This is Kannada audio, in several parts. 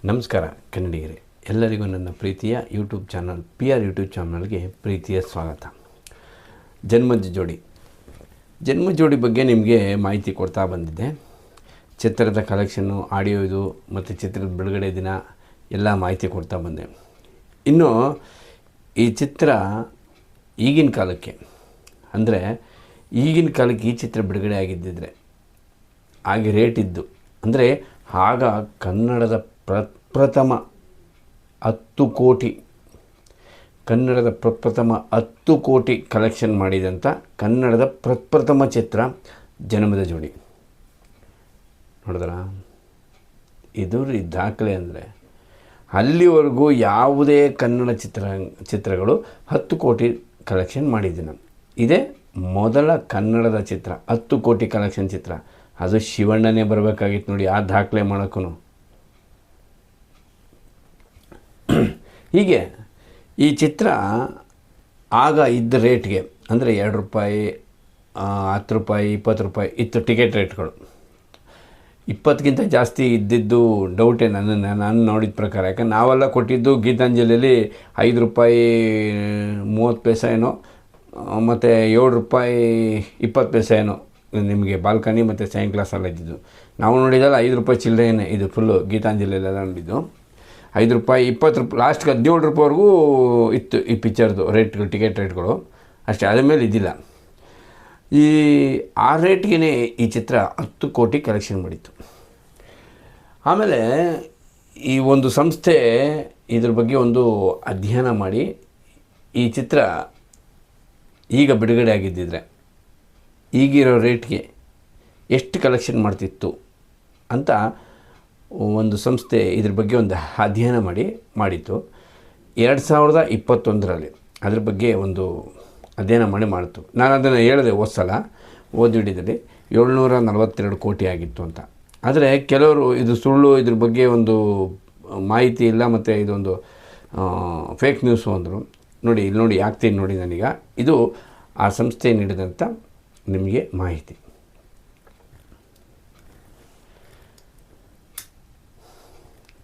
ನಮಸ್ಕಾರ ಕನ್ನಡಿಗರೇ, ಎಲ್ಲರಿಗೂ ನನ್ನ ಪ್ರೀತಿಯ ಯೂಟ್ಯೂಬ್ ಚಾನಲ್ PR ಯೂಟ್ಯೂಬ್ ಚಾನಲ್ಗೆ ಪ್ರೀತಿಯ ಸ್ವಾಗತ. ಜನ್ಮ ಜೋಡಿ ಬಗ್ಗೆ ನಿಮಗೆ ಮಾಹಿತಿ ಕೊಡ್ತಾ ಬಂದಿದ್ದೆ. ಚಿತ್ರದ ಕಲೆಕ್ಷನ್ನು, ಆಡಿಯೋ ಇದು ಮತ್ತು ಚಿತ್ರದ ಬಿಡುಗಡೆ ದಿನ ಎಲ್ಲ ಮಾಹಿತಿ ಕೊಡ್ತಾ ಬಂದೆ. ಇನ್ನು ಈ ಚಿತ್ರ ಈಗಿನ ಕಾಲಕ್ಕೆ ಈ ಚಿತ್ರ ಬಿಡುಗಡೆ ಆಗಿದ್ದಿದ್ರೆ ಹಾಗೆ ರೇಟ್ ಇದ್ದು ಅಂದರೆ ಆಗ ಕನ್ನಡದ ಪ್ರಪ್ರಥಮ 10 ಕೋಟಿ ಕಲೆಕ್ಷನ್ ಮಾಡಿದಂಥ ಕನ್ನಡದ ಪ್ರಪ್ರಥಮ ಚಿತ್ರ ಜನ್ಮದ ಜೋಡಿ. ನೋಡಿದ್ರ, ಇದು ದಾಖಲೆ. ಅಂದರೆ ಅಲ್ಲಿವರೆಗೂ ಯಾವುದೇ ಕನ್ನಡ ಚಿತ್ರಗಳು 10 ಕೋಟಿ ಕಲೆಕ್ಷನ್ ಮಾಡಿದ್ದೀನಿ. ಇದೇ ಮೊದಲ ಕನ್ನಡದ ಚಿತ್ರ 10 ಕೋಟಿ ಕಲೆಕ್ಷನ್ ಚಿತ್ರ. ಅದು ಶಿವಣ್ಣನೇ ಬರಬೇಕಾಗಿತ್ತು ನೋಡಿ ಆ ದಾಖಲೆ ಮಾಡೋಕ್ಕೂ. ಹೀಗೆ ಈ ಚಿತ್ರ ಆಗ ಇದ್ದ ರೇಟ್ಗೆ ಅಂದರೆ ₹2, ₹10, ₹20 ಇತ್ತು ಟಿಕೆಟ್ ರೇಟ್ಗಳು. 20ಕ್ಕಿಂತ ಜಾಸ್ತಿ ಇದ್ದಿದ್ದು ಡೌಟೇ ನಾನು ನೋಡಿದ ಪ್ರಕಾರ. ಯಾಕಂದ್ರೆ ನಾವೆಲ್ಲ ಕೊಟ್ಟಿದ್ದು ಗೀತಾಂಜಲಿಯಲ್ಲಿ ₹5.30 ಏನೋ ಮತ್ತು ₹7.20 ಏನೋ ನಿಮಗೆ ಬಾಲ್ಕನಿ ಮತ್ತು ಸೆಕೆಂಡ್ ಕ್ಲಾಸೆಲ್ಲ ಇದ್ದಿದ್ದು. ನಾವು ನೋಡಿದಲ್ಲ ₹5 ಚಿಲ್ಲರೆನೇ ಇದು ಫುಲ್ಲು ಗೀತಾಂಜಲಿಯಲ್ಲೆಲ್ಲ ನೋಡಿದ್ದು. ₹5, ₹20 ಲಾಸ್ಟ್ಗೆ ₹17ವರೆಗೂ ಇತ್ತು ಈ ಪಿಕ್ಚರ್ದು ರೇಟ್ಗಳು, ಟಿಕೆಟ್ ರೇಟ್ಗಳು ಅಷ್ಟೇ. ಅದ್ರ ಮೇಲೆ ಇದ್ದಿಲ್ಲ. ಆ ರೇಟ್ಗೆ ಈ ಚಿತ್ರ 10 ಕೋಟಿ ಕಲೆಕ್ಷನ್ ಮಾಡಿತ್ತು. ಆಮೇಲೆ ಈ ಒಂದು ಸಂಸ್ಥೆ ಇದ್ರ ಬಗ್ಗೆ ಒಂದು ಅಧ್ಯಯನ ಮಾಡಿ ಈ ಚಿತ್ರ ಈಗ ಬಿಡುಗಡೆ ಆಗಿದ್ದಿದ್ರೆ ಈಗಿರೋ ರೇಟ್ಗೆ ಎಷ್ಟು ಕಲೆಕ್ಷನ್ ಮಾಡ್ತಿತ್ತು ಅಂತ ಒಂದು ಸಂಸ್ಥೆ ಇದ್ರ ಬಗ್ಗೆ ಒಂದು ಅಧ್ಯಯನ ಮಾಡಿತ್ತು. 2021ರಲ್ಲಿ ಅದ್ರ ಬಗ್ಗೆ ಒಂದು ಅಧ್ಯಯನ ಮಾಡಿತು. ನಾನು ಅದನ್ನು ಹೇಳಿದೆ ಸಲ ಓದಿಡಿದಲ್ಲಿ 742 ಕೋಟಿ ಆಗಿತ್ತು ಅಂತ. ಆದರೆ ಕೆಲವರು ಇದು ಸುಳ್ಳು, ಇದ್ರ ಬಗ್ಗೆ ಒಂದು ಮಾಹಿತಿ ಇಲ್ಲ ಮತ್ತು ಇದೊಂದು ಫೇಕ್ ನ್ಯೂಸು ಅಂದರು. ಇಲ್ಲಿ ಆಗ್ತೀನಿ ನೋಡಿ. ನನಗೆ ಇದು ಆ ಸಂಸ್ಥೆ ನೀಡಿದಂಥ ನಿಮಗೆ ಮಾಹಿತಿ.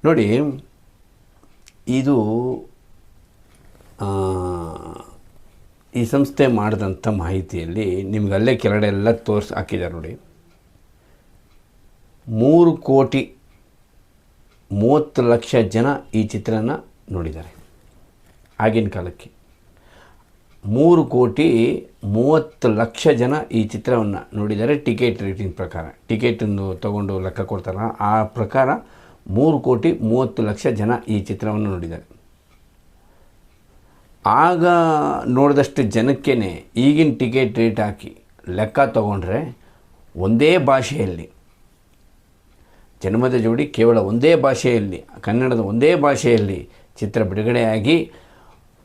ನೋಡಿ, ಇದು ಈ ಸಂಸ್ಥೆ ಮಾಡಿದಂಥ ಮಾಹಿತಿಯಲ್ಲಿ ನಿಮ್ಗೆ ಅಲ್ಲೇ ಕೆಳಗಡೆ ಎಲ್ಲ ಹಾಕಿದ್ದಾರೆ ನೋಡಿ. 3,30,00,000 ಜನ ಈ ಚಿತ್ರನ ನೋಡಿದ್ದಾರೆ ಆಗಿನ ಕಾಲಕ್ಕೆ. 3,30,00,000 ಜನ ಈ ಚಿತ್ರವನ್ನು ನೋಡಿದ್ದಾರೆ ಟಿಕೆಟ್ ರೇಟಿನ ಪ್ರಕಾರ. ಟಿಕೆಟನ್ನು ತೊಗೊಂಡು ಲೆಕ್ಕ ಕೊಡ್ತಾರಲ್ಲ ಆ ಪ್ರಕಾರ 3,30,00,000 ಜನ ಈ ಚಿತ್ರವನ್ನು ನೋಡಿದ್ದಾರೆ. ಆಗ ನೋಡಿದಷ್ಟು ಜನಕ್ಕೇ ಈಗಿನ ಟಿಕೆಟ್ ರೇಟ್ ಹಾಕಿ ಲೆಕ್ಕ ತಗೊಂಡ್ರೆ ಒಂದೇ ಭಾಷೆಯಲ್ಲಿ ಜನ್ಮದ ಜೋಡಿ ಕೇವಲ ಒಂದೇ ಭಾಷೆಯಲ್ಲಿ, ಕನ್ನಡದ ಒಂದೇ ಭಾಷೆಯಲ್ಲಿ ಚಿತ್ರ ಬಿಡುಗಡೆಯಾಗಿ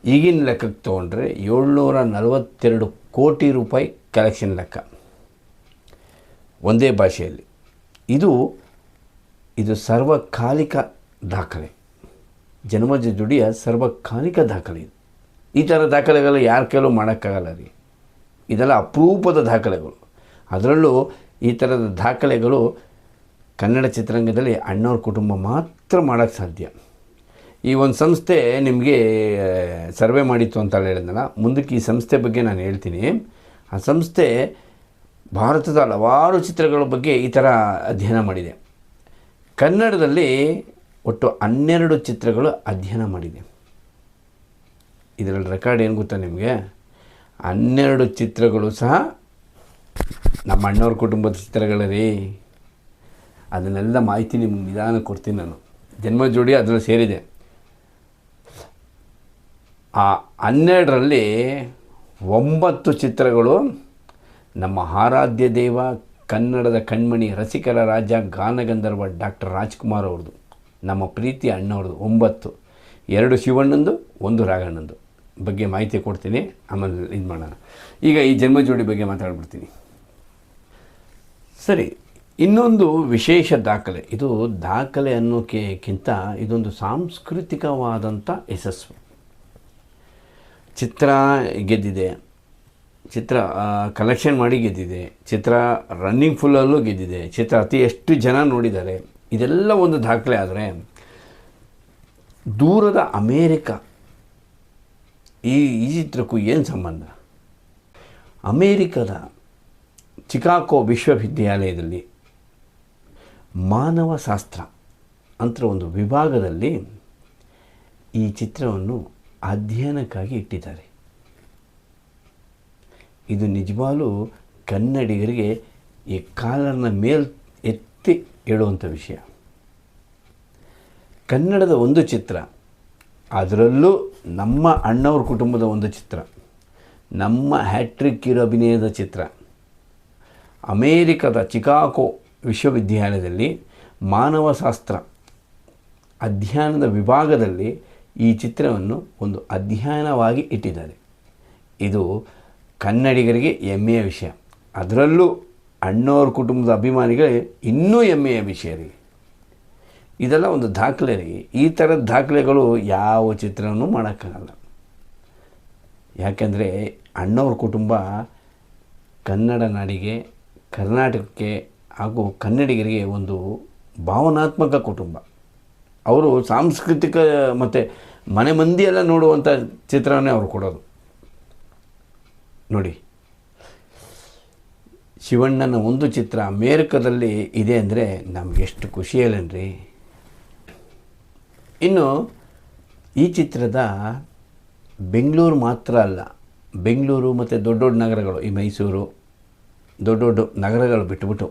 ಈಗಿನ ಲೆಕ್ಕಕ್ಕೆ ತೊಗೊಂಡ್ರೆ ₹742 ಕೋಟಿ ಕಲೆಕ್ಷನ್ ಲೆಕ್ಕ ಒಂದೇ ಭಾಷೆಯಲ್ಲಿ. ಇದು ಸರ್ವಕಾಲಿಕ ದಾಖಲೆ. ಜನ್ಮದ ಜೋಡಿಯ ಸರ್ವಕಾಲಿಕ ದಾಖಲೆ ಇದು. ಈ ಥರ ದಾಖಲೆಗಳು ಯಾರ ಕೈಲೂ ಮಾಡೋಕ್ಕಾಗಲ್ಲ ರೀ. ಇದೆಲ್ಲ ಅಪರೂಪದ ದಾಖಲೆಗಳು. ಅದರಲ್ಲೂ ಈ ಥರದ ದಾಖಲೆಗಳು ಕನ್ನಡ ಚಿತ್ರರಂಗದಲ್ಲಿ ಅಣ್ಣವ್ರ ಕುಟುಂಬ ಮಾತ್ರ ಮಾಡೋಕ್ಕೆ ಸಾಧ್ಯ. ಈ ಒಂದು ಸಂಸ್ಥೆ ನಿಮಗೆ ಸರ್ವೆ ಮಾಡಿತ್ತು ಅಂತ ಹೇಳಿದ್ನಲ್ಲ, ಮುಂದಕ್ಕೆ ಈ ಸಂಸ್ಥೆ ಬಗ್ಗೆ ನಾನು ಹೇಳ್ತೀನಿ. ಆ ಸಂಸ್ಥೆ ಭಾರತದ ಹಲವಾರು ಚಿತ್ರಗಳ ಬಗ್ಗೆ ಈ ಥರ ಅಧ್ಯಯನ ಮಾಡಿದೆ. ಕನ್ನಡದಲ್ಲಿ ಒಟ್ಟು 12 ಚಿತ್ರಗಳು ಅಧ್ಯಯನ ಮಾಡಿದೆ. ಇದರಲ್ಲಿ ರೆಕಾರ್ಡ್ ಏನು ಗೊತ್ತಾ ನಿಮಗೆ? 12 ಚಿತ್ರಗಳು ಸಹ ನಮ್ಮ ಅಣ್ಣವ್ರ ಕುಟುಂಬದ ಚಿತ್ರಗಳು ರೀ. ಅದನ್ನೆಲ್ಲ ಮಾಹಿತಿ ನಿಮ್ಗೆ ನಿಧಾನ ಕೊಡ್ತೀನಿ ನಾನು. ಜನ್ಮ ಜೋಡಿ ಅದರಲ್ಲಿ ಸೇರಿದೆ. ಆ 12ರಲ್ಲಿ 9 ಚಿತ್ರಗಳು ನಮ್ಮ ಆರಾಧ್ಯ ದೇವ, ಕನ್ನಡದ ಕಣ್ಮಣಿ, ರಸಿಕರ ರಾಜ, ಗಾನಗಂಧರ್ವ ಡಾಕ್ಟರ್ ರಾಜ್ಕುಮಾರ್ ಅವ್ರದ್ದು, ನಮ್ಮ ಪ್ರೀತಿ ಅಣ್ಣವ್ರದ್ದು 9. 2 ಶಿವಣ್ಣಂದು, 1 ರಾಘಣ್ಣಂದು ಬಗ್ಗೆ ಮಾಹಿತಿ ಕೊಡ್ತೀನಿ. ಆಮೇಲೆ ಇದು ಮಾಡೋಣ. ಈಗ ಈ ಜನ್ಮ ಜೋಡಿ ಬಗ್ಗೆ ಮಾತಾಡ್ಬಿಡ್ತೀನಿ. ಸರಿ, ಇನ್ನೊಂದು ವಿಶೇಷ ದಾಖಲೆ. ಇದು ದಾಖಲೆ ಅನ್ನೋಕ್ಕಿಂತ ಇದೊಂದು ಸಾಂಸ್ಕೃತಿಕವಾದಂಥ ಯಶಸ್ಸು. ಚಿತ್ರ ಗೆದ್ದಿದೆ, ಚಿತ್ರ ಕಲೆಕ್ಷನ್ ಮಾಡಿ ಗೆದ್ದಿದೆ, ಚಿತ್ರ ರನ್ನಿಂಗ್ ಫುಲ್ಲಲ್ಲೂ ಗೆದ್ದಿದೆ, ಚಿತ್ರ ಅತಿ ಎಷ್ಟು ಜನ ನೋಡಿದ್ದಾರೆ, ಇದೆಲ್ಲ ಒಂದು ದಾಖಲೆ. ಆದರೆ ದೂರದ ಅಮೇರಿಕ, ಈ ಚಿತ್ರಕ್ಕೂ ಏನು ಸಂಬಂಧ? ಅಮೇರಿಕದ ಚಿಕಾಗೋ ವಿಶ್ವವಿದ್ಯಾಲಯದಲ್ಲಿ ಮಾನವಶಾಸ್ತ್ರ ಅಂತ ಒಂದು ವಿಭಾಗದಲ್ಲಿ ಈ ಚಿತ್ರವನ್ನು ಅಧ್ಯಯನಕ್ಕಾಗಿ ಇಟ್ಟಿದ್ದಾರೆ. ಇದು ನಿಜವಾಗ್ಲೂ ಕನ್ನಡಿಗರಿಗೆ ಈ ಕಾಲರ್ನ ಮೇಲ್ ಎತ್ತಿ ಹೇಳುವಂಥ ವಿಷಯ. ಕನ್ನಡದ ಒಂದು ಚಿತ್ರ, ಅದರಲ್ಲೂ ನಮ್ಮ ಅಣ್ಣವ್ರ ಕುಟುಂಬದ ಒಂದು ಚಿತ್ರ, ನಮ್ಮ ಹ್ಯಾಟ್ರಿಕ್ ಇರೋ ಅಭಿನಯದ ಚಿತ್ರ, ಅಮೇರಿಕದ ಚಿಕಾಗೋ ವಿಶ್ವವಿದ್ಯಾಲಯದಲ್ಲಿ ಮಾನವಶಾಸ್ತ್ರ ಅಧ್ಯಯನದ ವಿಭಾಗದಲ್ಲಿ ಈ ಚಿತ್ರವನ್ನು ಒಂದು ಅಧ್ಯಯನವಾಗಿ ಇಟ್ಟಿದ್ದಾರೆ. ಇದು ಕನ್ನಡಿಗರಿಗೆ ಹೆಮ್ಮೆಯ ವಿಷಯ. ಅದರಲ್ಲೂ ಅಣ್ಣವ್ರ ಕುಟುಂಬದ ಅಭಿಮಾನಿಗಳೇ ಇನ್ನೂ ಹೆಮ್ಮೆಯ ವಿಷಯ ರೀ. ಇದೆಲ್ಲ ಒಂದು ದಾಖಲೆ ರೀ. ಈ ಥರದ ದಾಖಲೆಗಳು ಯಾವ ಚಿತ್ರನೂ ಮಾಡೋಕ್ಕಾಗಲ್ಲ. ಯಾಕೆಂದರೆ ಅಣ್ಣವ್ರ ಕುಟುಂಬ ಕನ್ನಡ ನಾಡಿಗೆ, ಕರ್ನಾಟಕಕ್ಕೆ ಹಾಗೂ ಕನ್ನಡಿಗರಿಗೆ ಒಂದು ಭಾವನಾತ್ಮಕ ಕುಟುಂಬ. ಅವರು ಸಾಂಸ್ಕೃತಿಕ ಮತ್ತು ಮನೆ ಮಂದಿಯೆಲ್ಲ ನೋಡುವಂಥ ಚಿತ್ರವನ್ನೇ ಅವರು ಕೊಡೋದು. ನೋಡಿ, ಶಿವಣ್ಣನ ಒಂದು ಚಿತ್ರ ಅಮೇರಿಕದಲ್ಲಿ ಇದೆ ಅಂದರೆ ನಮಗೆಷ್ಟು ಖುಷಿಯಲ್ಲೇನ್ರಿ. ಇನ್ನು ಈ ಚಿತ್ರದ ಬೆಂಗಳೂರು ಮಾತ್ರ ಅಲ್ಲ, ಬೆಂಗಳೂರು ಮತ್ತು ದೊಡ್ಡ ದೊಡ್ಡ ನಗರಗಳು, ಈ ಮೈಸೂರು, ದೊಡ್ಡ ದೊಡ್ಡ ನಗರಗಳು ಬಿಟ್ಟುಬಿಟ್ಟು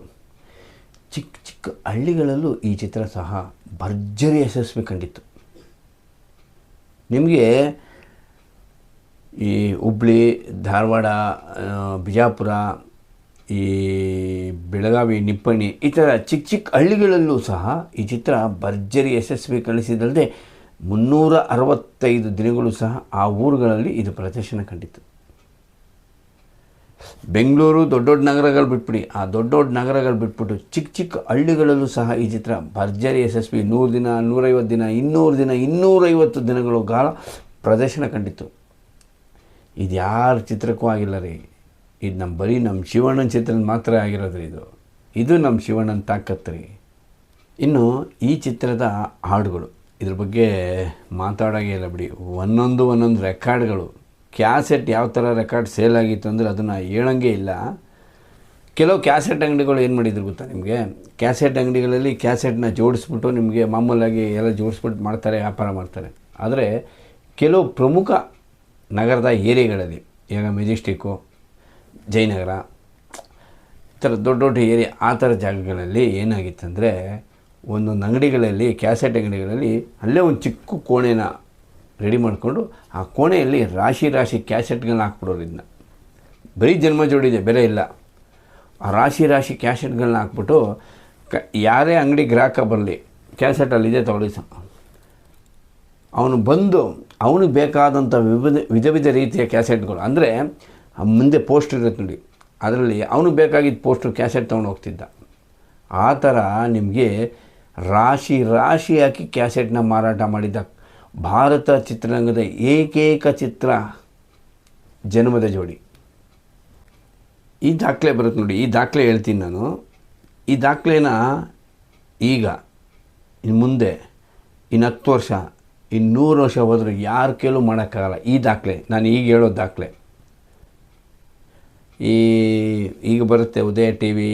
ಚಿಕ್ಕ ಚಿಕ್ಕ ಹಳ್ಳಿಗಳಲ್ಲೂ ಈ ಚಿತ್ರ ಸಹ ಭರ್ಜರಿ ಯಶಸ್ವಿ ಕಂಡಿತ್ತು. ನಿಮಗೆ ಈ ಹುಬ್ಳಿ, ಧಾರವಾಡ, ಬಿಜಾಪುರ, ಈ ಬೆಳಗಾವಿ, ನಿಪ್ಪಣಿ, ಈ ಥರ ಚಿಕ್ಕ ಚಿಕ್ಕ ಹಳ್ಳಿಗಳಲ್ಲೂ ಸಹ ಈ ಚಿತ್ರ ಭರ್ಜರಿ ಯಶಸ್ವಿ ಕಳಿಸಿದಲ್ಲದೆ 365 ದಿನಗಳು ಸಹ ಆ ಊರುಗಳಲ್ಲಿ ಇದು ಪ್ರದರ್ಶನ ಕಂಡಿತ್ತು. ಬೆಂಗಳೂರು ದೊಡ್ಡ ದೊಡ್ಡ ನಗರಗಳು ಬಿಟ್ಬಿಡಿ, ಆ ದೊಡ್ಡ ದೊಡ್ಡ ನಗರಗಳು ಬಿಟ್ಬಿಟ್ಟು ಚಿಕ್ಕ ಚಿಕ್ಕ ಹಳ್ಳಿಗಳಲ್ಲೂ ಸಹ ಈ ಚಿತ್ರ ಭರ್ಜರಿ ಯಶಸ್ವಿ 100 ದಿನ, 150 ದಿನ, 200 ದಿನ, 250 ದಿನಗಳು ಕಾಲ ಪ್ರದರ್ಶನ ಕಂಡಿತ್ತು. ಇದು ಯಾರ ಚಿತ್ರಕ್ಕೂ ಆಗಿಲ್ಲ ರೀ. ಇದು ಬರೀ ನಮ್ಮ ಶಿವಣ್ಣನ ಚಿತ್ರದ ಮಾತ್ರ ಆಗಿರೋದು ರೀ. ಇದು ನಮ್ಮ ಶಿವಣ್ಣನ ತಾಕತ್ತು ರೀ. ಇನ್ನು ಈ ಚಿತ್ರದ ಹಾಡುಗಳು, ಇದ್ರ ಬಗ್ಗೆ ಮಾತಾಡೋಂಗೇ ಇಲ್ಲ ಬಿಡಿ. ಒಂದೊಂದು ರೆಕಾರ್ಡ್ಗಳು, ಕ್ಯಾಸೆಟ್ ಯಾವ ಥರ ರೆಕಾರ್ಡ್ ಸೇಲ್ ಆಗಿತ್ತು ಅಂದರೆ ಅದನ್ನು ಹೇಳೋಂಗೇ ಇಲ್ಲ. ಕೆಲವು ಕ್ಯಾಸೆಟ್ ಅಂಗಡಿಗಳು ಏನು ಮಾಡಿದ್ರು ಗೊತ್ತಾ ನಿಮಗೆ? ಕ್ಯಾಸೆಟ್ ಅಂಗಡಿಗಳಲ್ಲಿ ಕ್ಯಾಸೆಟ್ನ ಜೋಡಿಸ್ಬಿಟ್ಟು ನಿಮಗೆ ಮಾಮೂಲಾಗಿ ಎಲ್ಲ ಜೋಡಿಸ್ಬಿಟ್ಟು ಮಾಡ್ತಾರೆ, ವ್ಯಾಪಾರ ಮಾಡ್ತಾರೆ. ಆದರೆ ಕೆಲವು ಪ್ರಮುಖ ನಗರದ ಏರಿಯಾಗಳಲ್ಲಿ, ಈಗ ಮೆಜೆಸ್ಟಿಕ್ಕು, ಜಯನಗರ, ಈ ಥರ ದೊಡ್ಡ ದೊಡ್ಡ ಏರಿಯಾ, ಆ ಥರ ಜಾಗಗಳಲ್ಲಿ ಏನಾಗಿತ್ತಂದರೆ ಒಂದೊಂದು ಅಂಗಡಿಗಳಲ್ಲಿ, ಕ್ಯಾಸೆಟ್ ಅಂಗಡಿಗಳಲ್ಲಿ ಅಲ್ಲೇ ಒಂದು ಚಿಕ್ಕ ಕೋಣೆನ ರೆಡಿ ಮಾಡಿಕೊಂಡು ಆ ಕೋಣೆಯಲ್ಲಿ ರಾಶಿ ರಾಶಿ ಕ್ಯಾಸೆಟ್ಗಳನ್ನ ಹಾಕ್ಬಿಡೋರು. ಇದನ್ನ ಬರೀ ಜನ್ಮ ಜೋಡಿದೆ, ಬೇರೆ ಇಲ್ಲ. ಆ ರಾಶಿ ರಾಶಿ ಕ್ಯಾಸೆಟ್ಗಳನ್ನ ಹಾಕ್ಬಿಟ್ಟು ಯಾರೇ ಅಂಗಡಿ ಗ್ರಾಹಕ ಬರಲಿ, ಕ್ಯಾಸೆಟಲ್ಲಿದೆ ತೊಗೊಳ್ಳಿ, ಅವನು ಬಂದು ಅವನಿಗೆ ಬೇಕಾದಂಥ ವಿಧ ರೀತಿಯ ಕ್ಯಾಸೆಟ್ಗಳು, ಅಂದರೆ ಮುಂದೆ ಪೋಸ್ಟರ್ ಇರುತ್ತೆ ನೋಡಿ, ಅದರಲ್ಲಿ ಅವನಿಗೆ ಬೇಕಾಗಿದ್ದ ಪೋಸ್ಟರ್ ಕ್ಯಾಸೆಟ್ ತೊಗೊಂಡು ಹೋಗ್ತಿದ್ದ. ಆ ಥರ ನಿಮಗೆ ರಾಶಿ ರಾಶಿ ಹಾಕಿ ಕ್ಯಾಸೆಟ್ನ ಮಾರಾಟ ಮಾಡಿದ್ದ ಭಾರತ ಚಿತ್ರರಂಗದ ಏಕೈಕ ಚಿತ್ರ ಜನ್ಮದ ಜೋಡಿ. ಈ ದಾಖಲೆ ಬರುತ್ತೆ ನೋಡಿ, ಈ ದಾಖಲೆ ಹೇಳ್ತೀನಿ ನಾನು. ಈ ದಾಖಲೆನ ಈಗ ಇನ್ನು ಮುಂದೆ ಇನ್ನು 10 ವರ್ಷ, ಇನ್ನು 100 ವರ್ಷ ಹೋದರೂ ಯಾರ ಕೈಲೂ ಮಾಡೋಕ್ಕಾಗಲ್ಲ. ಈ ದಾಖಲೆ ನಾನು ಈಗ ಹೇಳೋ ದಾಖಲೆ. ಈಗ ಬರುತ್ತೆ ಉದಯ ಟಿ ವಿ,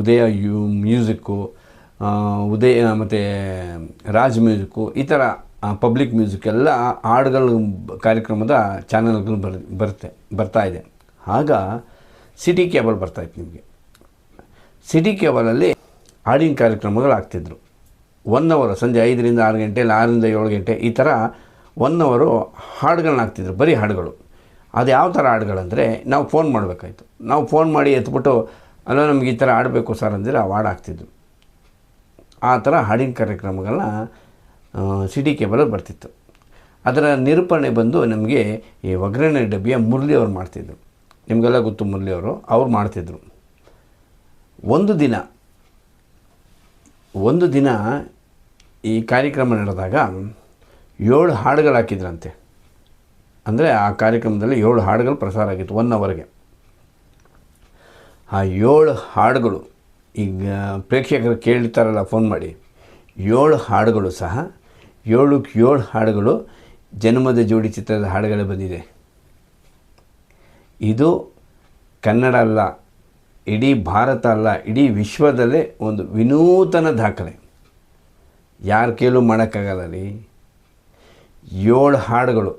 ಉದಯ ಮ್ಯೂಸಿಕ್ಕು, ಉದಯ ಮತ್ತು ರಾಜ್ ಮ್ಯೂಸಿಕ್ಕು, ಈ ಥರ ಪಬ್ಲಿಕ್ ಮ್ಯೂಸಿಕ್ ಎಲ್ಲ ಹಾಡುಗಳು ಕಾರ್ಯಕ್ರಮದ ಚಾನಲ್ಗಳು ಬರ್ತಾಯಿದೆ. ಆಗ ಸಿಟಿ ಕೇಬಲ್ ಬರ್ತಾಯಿತ್ತು ನಿಮಗೆ. ಸಿಟಿ ಕೇಬಲಲ್ಲಿ ಹಾಡಿನ ಕಾರ್ಯಕ್ರಮಗಳು ಆಗ್ತಿದ್ರು. 1 ಅವರ್, ಸಂಜೆ 5ರಿಂದ 6 ಗಂಟೆ, ಇಲ್ಲ 6ರಿಂದ 7 ಗಂಟೆ, ಈ ಥರ 1 ಅವರು ಹಾಡುಗಳನ್ನ ಹಾಕ್ತಿದ್ರು, ಬರೀ ಹಾಡುಗಳು. ಅದು ಯಾವ ಥರ ಹಾಡುಗಳಂದರೆ, ನಾವು ಫೋನ್ ಮಾಡಬೇಕಾಯ್ತು. ನಾವು ಫೋನ್ ಮಾಡಿ ಎತ್ಬಿಟ್ಟು, ಅಲ್ಲ ನಮ್ಗೆ ಈ ಥರ ಆಡಬೇಕು ಸರ್ ಅಂದರೆ ಆ ಹಾಡು ಹಾಕ್ತಿದ್ರು. ಆ ಥರ ಹಾಡಿನ ಕಾರ್ಯಕ್ರಮಗಳನ್ನ ಸಿಟಿ ಕೇಬಲಲ್ಲಿ ಬರ್ತಿತ್ತು. ಅದರ ನಿರೂಪಣೆ ಬಂದು ನಮಗೆ ಈ ಒಗ್ಗರಣೆ ಡಬ್ಬಿಯ ಮುರಳಿ ಅವ್ರು ಮಾಡ್ತಿದ್ರು. ನಿಮಗೆಲ್ಲ ಗೊತ್ತು ಮುರಳಿ ಅವರು, ಅವ್ರು ಮಾಡ್ತಿದ್ರು. ಒಂದು ದಿನ ಈ ಕಾರ್ಯಕ್ರಮ ನಡೆದಾಗ 7 ಹಾಡುಗಳು ಹಾಕಿದ್ರಂತೆ. ಅಂದರೆ ಆ ಕಾರ್ಯಕ್ರಮದಲ್ಲಿ 7 ಹಾಡುಗಳು ಪ್ರಸಾರ ಆಗಿತ್ತು 1 ಅವರ್ಗೆ. ಆ 7 ಹಾಡುಗಳು ಈಗ ಪ್ರೇಕ್ಷಕರು ಕೇಳ್ತಾರಲ್ಲ ಫೋನ್ ಮಾಡಿ, 7 ಹಾಡುಗಳು ಸಹ 7ಕ್ಕೆ 7 ಹಾಡುಗಳು ಜನ್ಮದ ಜೋಡಿ ಚಿತ್ರದ ಹಾಡುಗಳೇ ಬಂದಿದೆ. ಇದು ಕನ್ನಡ ಅಲ್ಲ, ಇಡೀ ಭಾರತ ಅಲ್ಲ, ಇಡೀ ವಿಶ್ವದಲ್ಲೇ ಒಂದು ವಿನೂತನ ದಾಖಲೆ. ಯಾರ ಕೈಲೂ ಮಾಡೋಕ್ಕಾಗಲ್ಲ ರೀ. 7 ಹಾಡುಗಳು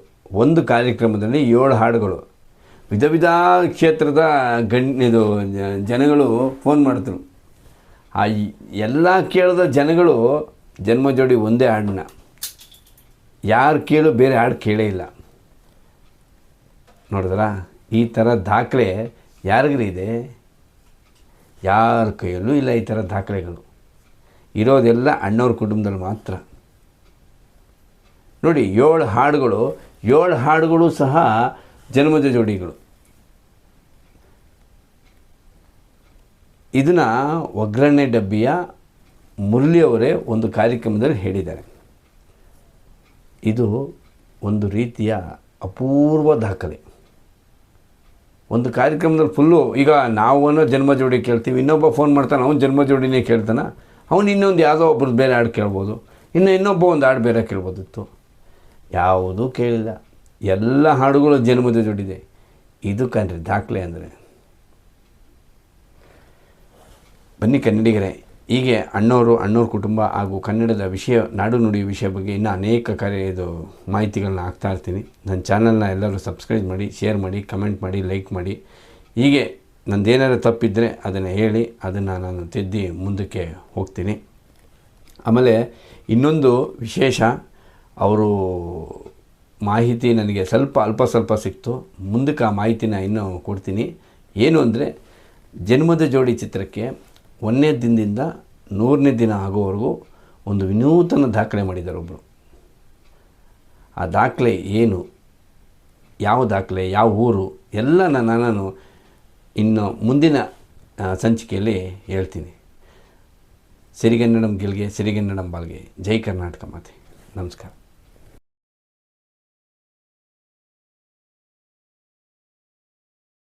ಒಂದು ಕಾರ್ಯಕ್ರಮದಲ್ಲಿ, 7 ಹಾಡುಗಳು. ವಿಧ ವಿಧ ಕ್ಷೇತ್ರದ ಇದು ಜನಗಳು ಫೋನ್ ಮಾಡಿದ್ರು. ಆ ಎಲ್ಲ ಕೇಳಿದ ಜನಗಳು ಜನ್ಮ ಜೋಡಿ ಒಂದೇ ಹಾಡನ್ನ, ಯಾರು ಕೇಳು ಬೇರೆ ಹಾಡು ಕೇಳೇ ಇಲ್ಲ. ನೋಡಿದ್ರಾ, ಈ ಥರ ದಾಖಲೆ ಯಾರಿಗ್ರಿ ಇದೆ? ಯಾರ ಕೈಯಲ್ಲೂ ಇಲ್ಲ ಈ ಥರ ದಾಖಲೆಗಳು. ಇರೋದೆಲ್ಲ ಅಣ್ಣವ್ರ ಕುಟುಂಬದಲ್ಲಿ ಮಾತ್ರ. ನೋಡಿ, 7 ಹಾಡುಗಳು ಸಹ ಜನ್ಮದ ಜೋಡಿಗಳು. ಇದನ್ನು ಒಗ್ಗರಣೆ ಡಬ್ಬಿಯ ಮುರಳಿಯವರೇ ಒಂದು ಕಾರ್ಯಕ್ರಮದಲ್ಲಿ ಹೇಳಿದ್ದಾರೆ. ಇದು ಒಂದು ರೀತಿಯ ಅಪೂರ್ವ ದಾಖಲೆ. ಒಂದು ಕಾರ್ಯಕ್ರಮದಲ್ಲಿ ಫುಲ್ಲು, ಈಗ ನಾವು ಜನ್ಮ ಜೋಡಿ ಕೇಳ್ತೀವಿ, ಇನ್ನೊಬ್ಬ ಫೋನ್ ಮಾಡ್ತಾನೆ, ಅವನು ಜನ್ಮ ಜೋಡಿನೇ ಕೇಳ್ತಾನೆ, ಅವನು ಇನ್ನೊಂದು ಯಾವುದೋ ಒಬ್ರದ್ದು ಬೇರೆ ಹಾಡು ಕೇಳ್ಬೋದು, ಇನ್ನೊಬ್ಬ ಒಂದು ಹಾಡು ಬೇರೆ ಕೇಳ್ಬೋದಿತ್ತು. ಯಾವುದೂ ಕೇಳಿಲ್ಲ, ಎಲ್ಲ ಹಾಡುಗಳು ಜನ್ಮದ ಜೋಡಿದೆ. ಇದು ಕಣ್ರಿ ದಾಖಲೆ ಅಂದರೆ. ಬನ್ನಿ ಕನ್ನಡಿಗರೇ, ಹೀಗೆ ಅಣ್ಣವ್ರ ಕುಟುಂಬ ಹಾಗೂ ಕನ್ನಡದ ವಿಷಯ, ನಾಡು ನುಡಿಯ ವಿಷಯ ಬಗ್ಗೆ ಇನ್ನೂ ಅನೇಕ ಮಾಹಿತಿಗಳನ್ನ ಹಾಕ್ತಾ ಇರ್ತೀನಿ. ನನ್ನ ಚಾನಲ್ನ ಎಲ್ಲರೂ ಸಬ್ಸ್ಕ್ರೈಬ್ ಮಾಡಿ, ಶೇರ್ ಮಾಡಿ, ಕಮೆಂಟ್ ಮಾಡಿ, ಲೈಕ್ ಮಾಡಿ. ಹೀಗೆ ನಂದೇನಾದ್ರು ತಪ್ಪಿದ್ದರೆ ಅದನ್ನು ಹೇಳಿ, ಅದನ್ನು ನಾನು ತಿದ್ದಿ ಮುಂದಕ್ಕೆ ಹೋಗ್ತೀನಿ. ಆಮೇಲೆ ಇನ್ನೊಂದು ವಿಶೇಷ, ಅವರು ಮಾಹಿತಿ ನನಗೆ ಅಲ್ಪ ಸ್ವಲ್ಪ ಸಿಕ್ತು. ಮುಂದಕ್ಕೆ ಆ ಮಾಹಿತಿನ ಇನ್ನೂ ಕೊಡ್ತೀನಿ. ಏನು ಅಂದರೆ, ಜನ್ಮದ ಜೋಡಿ ಚಿತ್ರಕ್ಕೆ 1ನೇ ದಿನದಿಂದ 100ನೇ ದಿನ ಆಗೋವರೆಗೂ ಒಂದು ವಿನೂತನ ದಾಖಲೆ ಮಾಡಿದ್ದಾರೆ ಒಬ್ಬರು. ಆ ದಾಖಲೆ ಏನು, ಯಾವ ದಾಖಲೆ, ಯಾವ ಊರು, ಎಲ್ಲ ನಾನು ಇನ್ನು ಮುಂದಿನ ಸಂಚಿಕೆಯಲ್ಲಿ ಹೇಳ್ತೀನಿ. ಸಿರಿಗನ್ನಡಂ ಗೆಲ್ಗೆ, ಸಿರಿಗನ್ನಡಂ ಬಾಳ್ಗೆ. ಜೈ ಕರ್ನಾಟಕ ಮಾತೆ. ನಮಸ್ಕಾರ.